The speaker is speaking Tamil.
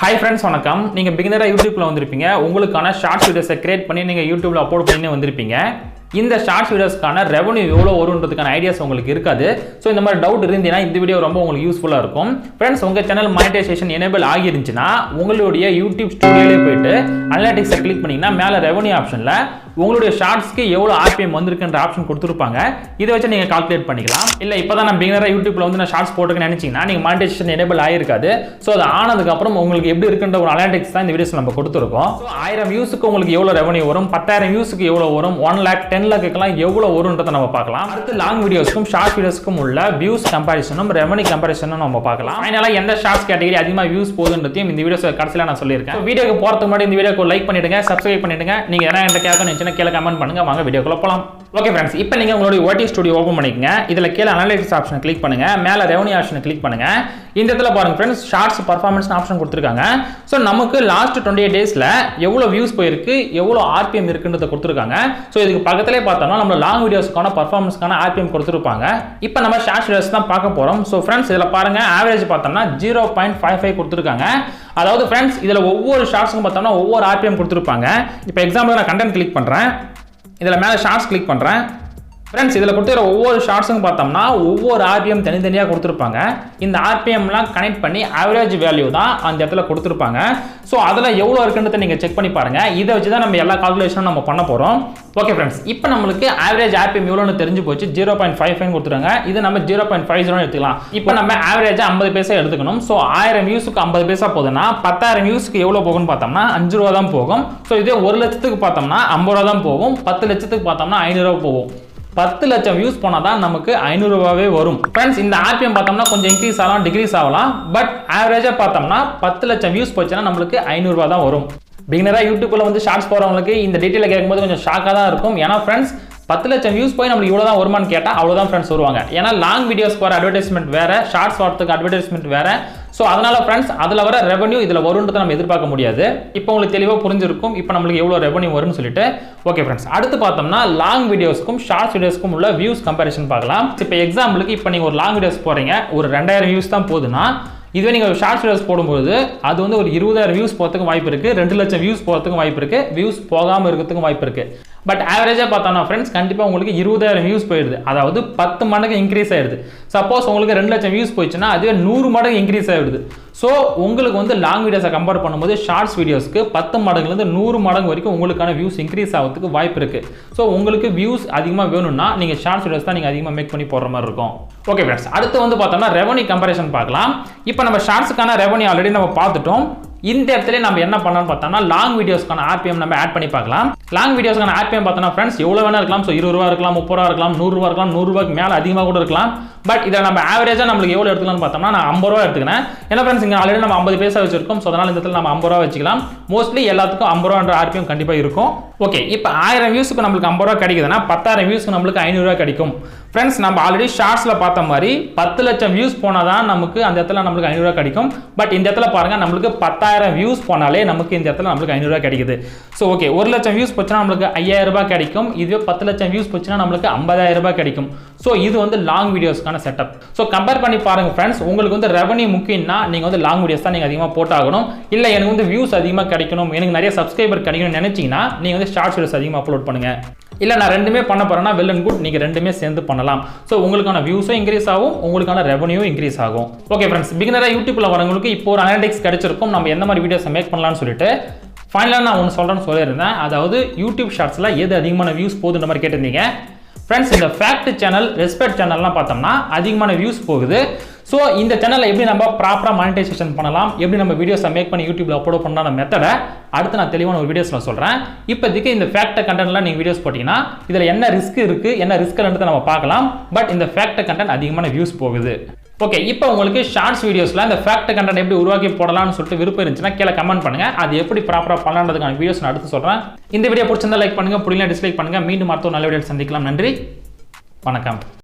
Hi friends, வணக்கம். நீங்க beginner YouTubeல வந்திருப்பீங்க. உங்களுக்கான ஷார்ட் வீடியோஸை கிரியேட் பண்ணி நீங்க YouTubeல அப்லோட் பண்ணி வந்திருப்பீங்க. இந்த ஷார்ட் வீடியோஸ்க்கான ரெவென்யூ எவ்வளவு வரும்ன்றதுக்கான ஐடியாஸ் உங்களுக்கு இருக்காது. சோ இந்த மாதிரி டவுட் இருந்தீனா இந்த வீடியோ ரொம்ப உங்களுக்கு யூஸ்ஃபுல்லா இருக்கும். फ्रेंड्स உங்க சேனல் மானிடைசேஷன் எனேபிள் ஆகிருந்துச்சுனா உங்களுடைய YouTube ஸ்டுடியோலயே போய்ட்டு அனலிட்டிக்ஸ் கிளிக் பண்ணீங்கன்னா மேல ரெவென்யூ ஆப்ஷன்ல உங்களுடைய ஷார்ட்ஸ்க்கு எவ்வளவு RPM வந்திருக்குன்ற ஆப்ஷன் கொடுத்திருப்பாங்க. இத வச்சு நீங்க கால்குலேட் பண்ணிக்கலாம். இல்ல இப்போதான் நான் பிகினரா YouTubeல வந்து நான் ஷார்ட்ஸ் போட்டுக்க நினைச்சீங்கன்னா நீங்க மானிடைசேஷன் எனேபிள் ஆயிருக்காது. சோ அது ஆனதுக்கு அப்புறம் உங்களுக்கு எப்படி இருக்குன்ற ஒரு அனலிட்டிக்ஸ் தான் இந்த வீடியோஸ்ல நம்ம கொடுத்திருக்கோம். சோ 1000 வியூஸ்க்கு உங்களுக்கு எவ்வளவு ரெவென்யூ வரும், 10000 வியூஸ்க்கு எவ்வளவு வரும், 1 lakh 10 lakhக்குலாம் எவ்வளவு வரும்ன்றதை நம்ம பார்க்கலாம். அடுத்து லாங் வீடியோஸ்க்கும் ஷார்ட் வீடியோஸ்க்கும் உள்ள வியூஸ் கம்பேரிசனும் ரெவென்யூ கம்பேரிசனும் நம்ம பார்க்கலாம். ஃபைனலா எந்த ஷார்ட்ஸ் கேட்டகரி அதிகமா வியூஸ் போகுதுன்றதையும் இந்த வீடியோஸ் கடைசில நான் சொல்லியிருக்கேன். வீடியோக்கு போறதுக்கு முன்னாடி இந்த வீடியோக்கு லைக் பண்ணிடுங்க, சப்ஸ்கிரைப் பண்ணிடுங்க. நீங்க என்ன என்கிட்ட கேட்கணும்னு நினைச்சீங்கன்னா கீழ கமெண்ட் பண்ணுங்க. வாங்க வீடியோக்குள்ள போலாம். ஓகே फ्रेंड्स, இப்போ நீங்க உங்களுடைய OT ஸ்டுடியோ ஓபன் பண்ணிக்கங்க. இதுல கீழ அனலிட்டிக்ஸ் ஆப்ஷனை கிளிக் பண்ணுங்க. மேல ரெவென்யூ ஆப்ஷனை கிளிக் பண்ணுங்க. இந்த இடத்துல பாருங்க फ्रेंड्स, ஷார்ட்ஸ் பெர்ஃபார்மன்ஸ் ஆப்ஷன் கொடுத்திருக்காங்க. சோ நமக்கு லாஸ்ட் 28 டேஸ்ல எவ்வளவு வியூஸ் போயிருக்கு, எவ்வளவு RPM இருக்குன்றத கொடுத்திருக்காங்க. சோ இதுக்கு பக்கத்திலே பார்த்தோம்னா நம்ம லாங் வீடியோஸ்க்கான பெர்ஃபார்மன்ஸ்க்கான RPM கொடுத்திருப்பாங்க. இப்போ நம்ம ஷார்ட் வீடியோஸ் தான் பார்க்க போறோம். சோ फ्रेंड्स இதுல பாருங்க ஆவரேஜ் பார்த்தோம்னா 0.55 கொடுத்திருக்காங்க. அதாவது फ्रेंड्स இதுல ஒவ்வொரு ஷார்ட்ஸ்க்கும் பார்த்தோம்னா ஒவ்வொரு RPM கொடுத்திருப்பாங்க. இப்போ எக்ஸாம்பிள் நான் கண்டென்ட் கிளிக் பண்றேன். இதுல மேல ஷார்ட்ஸ் கிளிக் பண்றேன். फ्रेंड्स இதுல கொடுத்திருக்கிற ஒவ்வொரு ஷார்ட்ஸ்க்கும் பார்த்தோம்னா ஒவ்வொரு RPM தனித்தனியா கொடுத்திருப்பாங்க. இந்த RPMலாம் கனெக்ட் பண்ணி ஆவரேஜ் வேல்யூ தான் அந்த இடத்துல கொடுத்திருப்பாங்க. சோ அதுல எவ்வளவு இருக்குன்றதை நீங்க செக் பண்ணி பாருங்க. இத வச்சு தான் நம்ம எல்லா கால்குலேஷனும் நம்ம பண்ண போறோம். ஓகே फ्रेंड्स, இப்போ நமக்கு ஆவரேஜ் RPM எவ்வளவுன்னு தெரிஞ்சு போச்சு. 0.55 கொடுத்துறாங்க. இது நம்ம 0.50 எடுத்துக்கலாம். இப்போ நம்ம ஆவரேஜா 50 பைசா எடுத்துக்கணும். சோ 1000 வியூஸ்க்கு 50 பைசா போகுதுன்னா 10000 வியூஸ்க்கு எவ்வளவு போகும்னு பார்த்தோம்னா 5 ரூபாய் தான் போகும். சோ இதே 1 லட்சத்துக்கு பார்த்தோம்னா 50 ரூபாய் தான் போகும். 10 லட்சத்துக்கு பார்த்தோம்னா 500 ரூபாய் போகும். 10 லட்சம் வியூஸ் போனா தான் நமக்கு 500 ரூபாவே வரும். फ्रेंड्स இந்த RPM பார்த்தோம்னா கொஞ்சம் இன்கிரீஸ் ஆகலாம், டிக்ரீஸ் ஆகலாம். பட் ஆவரேஜா பார்த்தோம்னா 10 லட்சம் வியூஸ் போச்சுனா நமக்கு 500 ரூபாய் தான் வரும். பிகினரா YouTubeல வந்து ஷார்ட்ஸ் போறவங்களுக்கு இந்த டீடைல கேட்கும்போது கொஞ்சம் ஷாக்கா தான் இருக்கும். ஏன்னா फ्रेंड्स 10 லட்சம் வியூஸ் போய் நமக்கு இவ்வளவு தான் வருமான்னு கேட்டா அவ்வளவுதான் फ्रेंड्स வருவாங்க. ஏன்னா லாங் வீடியோஸ்க்கு வர அட்வர்டைஸ்மென்ட் வேற, ஷார்ட்ஸ் வரதுக்கு அட்வர்டைஸ்மென்ட் வேற. சோ அதனால फ्रेंड्स அதுல வர ரெவென்யூ இதுல வரும்ன்றத நம்ம எதிர்பார்க்க முடியாது. இப்போ உங்களுக்கு தெளிவா புரிஞ்சிருக்கும் இப்போ நமக்கு எவ்வளவு ரெவென்யூ வரும்னு சொல்லிட்டு. ஓகே फ्रेंड्स, அடுத்து பார்த்தோம்னா லாங் வீடியோஸ்க்கும் ஷார்ட்ஸ் வீடியோஸ்க்கும் உள்ள வியூஸ் கம்பேரிசன் பார்க்கலாம். இப்போ எக்ஸாம்பிளுக்கு இப்போ நீங்க ஒரு லாங் வீடியோஸ் போறீங்க, ஒரு 2000 வியூஸ் தான் போகுதுன்னா இதுவே நீங்க ஷார்ட்ஸ் வீடியோஸ் போடும்போது அது வந்து ஒரு 20000 வியூஸ் போறதுக்கு வாய்ப்பு இருக்கு, 2 லட்சம் வியூஸ் போறதுக்கு வாய்ப்பு இருக்கு, வியூஸ் போகாம இருக்கிறதுக்கு வாய்ப்பு இருக்கு. பட் ஆவரேஜா பார்த்தோம்னா फ्रेंड्स கண்டிப்பா உங்களுக்கு 20000 வியூஸ் போயிடுது. அதாவது 10 மடங்கு இன்கிரீஸ் ஆயிடுது. சப்போஸ் உங்களுக்கு 2 லட்சம் வியூஸ் போயிடுச்சுன்னா அதுவே 100 மடங்கு இன்கிரீஸ் ஆயிடுது. சோ உங்களுக்கு வந்து லாங் வீடியோஸை கம்பேர் பண்ணும்போது ஷார்ட்ஸ் வீடியோஸ்க்கு 10 மடங்குல இருந்து 100 மடங்கு வரைக்கும் உங்களுக்கான வியூஸ் இன்கிரீஸ் ஆகிறதுக்கு வாய்ப்பு இருக்கு. சோ உங்களுக்கு வியூஸ் அதிகமா வேணும்னா நீங்க ஷார்ட்ஸ் வீடியோஸ் தான் நீங்க அதிகமா மேக் பண்ணி போடுற மாதிரி இருக்கும். ஓகே फ्रेंड्स, அடுத்து வந்து பார்த்தோம்னா ரெவென்யூ கம்பேரிசன் பார்க்கலாம். இப்போ நம்ம ஷார்ட்ஸ்க்கான ரெவென்யூ ஆல்ரெடி நம்ம பார்த்துட்டோம். இந்த இடத்துல நம்ம என்ன பண்ணலாம்னு பார்த்தோம்னா லாங் வீடியோஸ்க்கான RPM நம்ம ஆட் பண்ணி பார்க்கலாம். லாங் வீடியோஸ்க்கான RPM பார்த்தோம்னா फ्रेंड्स எவ்வளவு வேணா இருக்கலாம். சோ 20 ரூபாய் இருக்கலாம், 30 ரூபாய் இருக்கலாம், 100 ரூபாய் இருக்கலாம், 100 ரூபாய்க்கு மேல அதிகமா கூட இருக்கலாம். பட் இத நம்ம ஆவரேஜா நமக்கு எவ்வளவு எடுத்துக்கலாம்னு பார்த்தோம்னா நான் 50 ரூபாய் எடுத்துக்கிறேன். ஏன்னா फ्रेंड्स இங்க ஆல்ரெடி நம்ம 50 பைசா வச்சிருக்கோம். சோ அதனால இந்த இடத்துல நம்ம 50 ரூபாய் வச்சுக்கலாம். மோஸ்ட்லி எல்லாத்துக்கும் 50 ரூபாய்ன்ற RPM கண்டிப்பா இருக்கும். ஓகே, இப்போ 1000 வியூஸ்க்கு நமக்கு 50 ரூபாய் கிடைக்குதுன்னா 10000 வியூஸ்க்கு நமக்கு 500 ரூபாய் கிடைக்கும். फ्रेंड्स நம்ம ஆல்ரெடி ஷார்ட்ஸ்ல பார்த்த மாதிரி 10 லட்சம் வியூஸ் போனா தான் நமக்கு அந்த இடத்துல நமக்கு 500 ரூபாய் கிடைக்கும். பட் இந்த இடத்துல பாருங்க நமக்கு 10000 வியூஸ் போனாலே நமக்கு இந்த இடத்துல நமக்கு 500 ரூபாய் கிடைக்குது. சோ ஓகே, 1 லட்சம் வியூஸ் போச்சுனா நமக்கு 5000 ரூபாய் கிடைக்கும். இதுவே 10 லட்சம் வியூஸ் போச்சுனா நமக்கு 50000 ரூபாய் கிடைக்கும். சோ இது வந்து லாங் வீடியோஸ்க்கான செட்டப். சோ கம்பேர் பண்ணி பாருங்க फ्रेंड्स, உங்களுக்கு வந்து ரெவென்யூ முக்கியம்னா நீங்க வந்து லாங் வீடியோஸ் தான் நீங்க அதிகமா போட்டாகணும். இல்ல எனக்கு வந்து வியூஸ் அதிகமா கிடைக்கணும், எனக்கு நிறைய சப்ஸ்கிரைபர் கிடைக்கணும்னு நினைச்சீங்கன்னா நீங்க வந்து ஷார்ட்ஸ் வீடியோஸ் அதிகமா அப்லோட் பண்ணுங்க. இல்ல நான் ரெண்டுமே பண்ண போறேன்னா வெல் அண்ட் குட், நீங்க ரெண்டுமே சேர்ந்து பண்ணலாம். சோ உங்களுக்கான வியூஸும் இன்கிரீஸ் ஆகும், உங்களுக்கான ரெவென்யூ இன்கிரீஸ் ஆகும். ஓகே फ्रेंड्स, பிகினரா YouTubeல வரவங்களுக்கு இப்போ ஒரு அனலிட்டிக்ஸ் கிடைச்சிருக்கும் நம்ம எந்த மாதிரி வீடியோஸ் மேக் பண்ணலாம்னு சொல்லிட்டு. ஃபைனலா நான் ஒன்னு சொல்லியிருந்தேன். அதாவது யூடியூப் ஷார்ட்ஸ்ல எது அதிகமான வியூஸ் போகுதுன்ற மாதிரி கேட்டிருந்தீங்க. फ्रेंड्स இந்த ஃபேக்ட் சேனல், ரெஸ்பெக்ட் சேனல்லாம் பார்த்தோம்னா அதிகமான வியூஸ் போகுது. சோ இந்த சேனலை எப்படி நம்ம ப்ராப்பரா மானிடைசேஷன் பண்ணலாம், எப்படி நம்ம வீடியோஸை மேக் பண்ணி யூடியூப்ல அப்லோட் பண்ணலாம்ன்ற மெத்தடை அடுத்து நான் தெளிவான ஒரு வீடியோஸ்ல சொல்றேன். இப்போதைக்கு இந்த ஃபேக்ட் கண்டென்ட்ல நீங்க வீடியோஸ் போட்டீங்கன்னா இதுல என்ன ரிஸ்க் இருக்கு, என்ன ரிஸ்க் இல்லன்றதை நம்ம பார்க்கலாம். பட் இந்த ஃபேக்ட் கண்டென்ட் அதிகமான வியூஸ் போகுது. ஓகே, இப்போ உங்களுக்கு ஷார்ட்ஸ் வீடியோஸ்ல இந்த ஃபேக்ட் கண்டென்ட் எப்படி உருவாக்கி போடலாம்னு சொல்லிட்டு விருப்பம் இருந்துச்சுன்னா கீழே கமெண்ட் பண்ணுங்க. அது எப்படி ப்ராப்பரா பண்ணலாம்ன்றதுக்கான வீடியோஸ் நான் அடுத்து சொல்றேன். இந்த வீடியோ பிடிச்சிருந்தா லைக் பண்ணுங்க, பிடிக்கல டிஸ்லைக் பண்ணுங்க. மீண்டும் அடுத்த ஒரு நல்ல வீடியோவில் சந்திக்கலாம். நன்றி, வணக்கம்.